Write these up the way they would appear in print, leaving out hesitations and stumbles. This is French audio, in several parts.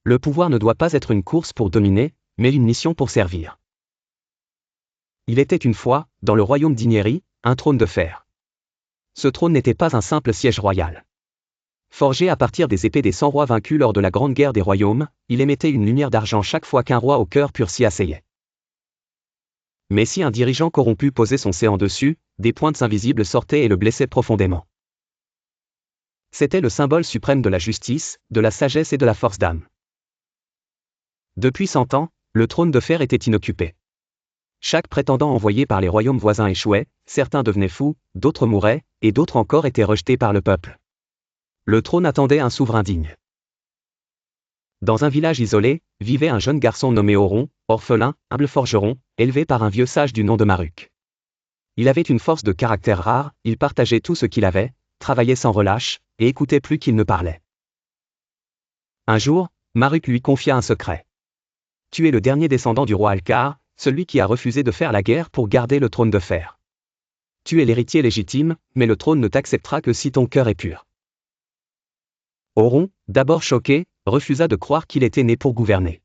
Le pouvoir ne doit pas être une course pour dominer, mais une mission pour servir. Il était une fois, dans le royaume d'Ignéry, un trône de fer. Ce trône n'était pas un simple siège royal. Forgé à partir des épées des 100 rois vaincus lors de la Grande Guerre des Royaumes, il émettait une lumière d'argent chaque fois qu'un roi au cœur pur s'y asseyait. Mais si un dirigeant corrompu posait son séant dessus, des pointes invisibles sortaient et le blessaient profondément. C'était le symbole suprême de la justice, de la sagesse et de la force d'âme. Depuis 100 ans, le trône de fer était inoccupé. Chaque prétendant envoyé par les royaumes voisins échouait, certains devenaient fous, d'autres mouraient, et d'autres encore étaient rejetés par le peuple. Le trône attendait un souverain digne. Dans un village isolé, vivait un jeune garçon nommé Oron, orphelin, humble forgeron, élevé par un vieux sage du nom de Maruk. Il avait une force de caractère rare, il partageait tout ce qu'il avait, travaillait sans relâche, et écoutait plus qu'il ne parlait. Un jour, Maruk lui confia un secret. Tu es le dernier descendant du roi Alcar, celui qui a refusé de faire la guerre pour garder le trône de fer. Tu es l'héritier légitime, mais le trône ne t'acceptera que si ton cœur est pur. Oron, d'abord choqué, refusa de croire qu'il était né pour gouverner.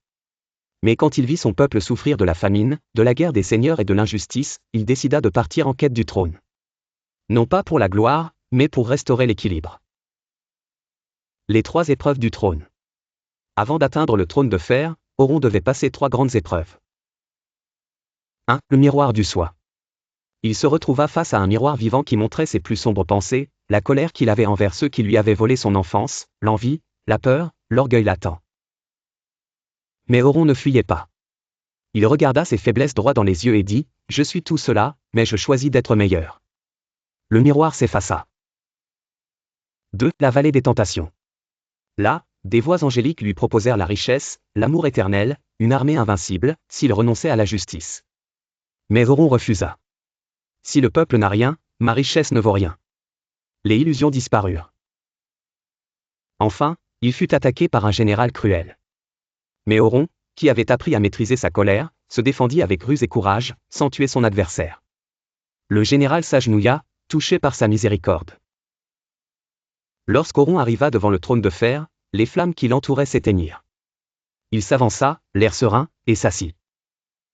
Mais quand il vit son peuple souffrir de la famine, de la guerre des seigneurs et de l'injustice, il décida de partir en quête du trône. Non pas pour la gloire, mais pour restaurer l'équilibre. Les 3 épreuves du trône. Avant d'atteindre le trône de fer, Oron devait passer 3 grandes épreuves. 1. Le miroir du soi. Il se retrouva face à un miroir vivant qui montrait ses plus sombres pensées, la colère qu'il avait envers ceux qui lui avaient volé son enfance, l'envie, la peur, l'orgueil latent. Mais Oron ne fuyait pas. Il regarda ses faiblesses droit dans les yeux et dit, « Je suis tout cela, mais je choisis d'être meilleur. » Le miroir s'effaça. 2. La vallée des tentations. Là, des voix angéliques lui proposèrent la richesse, l'amour éternel, une armée invincible, s'il renonçait à la justice. Mais Oron refusa. Si le peuple n'a rien, ma richesse ne vaut rien. Les illusions disparurent. Enfin, il fut attaqué par un général cruel. Mais Oron, qui avait appris à maîtriser sa colère, se défendit avec ruse et courage, sans tuer son adversaire. Le général s'agenouilla, touché par sa miséricorde. Lorsqu'Oron arriva devant le trône de fer, les flammes qui l'entouraient s'éteignirent. Il s'avança, l'air serein, et s'assit.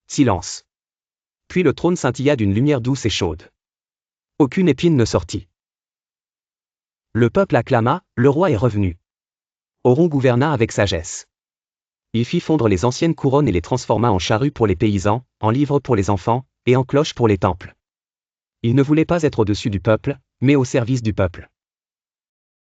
Silence. Puis le trône scintilla d'une lumière douce et chaude. Aucune épine ne sortit. Le peuple acclama, le roi est revenu. Oron gouverna avec sagesse. Il fit fondre les anciennes couronnes et les transforma en charrues pour les paysans, en livres pour les enfants, et en cloches pour les temples. Il ne voulait pas être au-dessus du peuple, mais au service du peuple.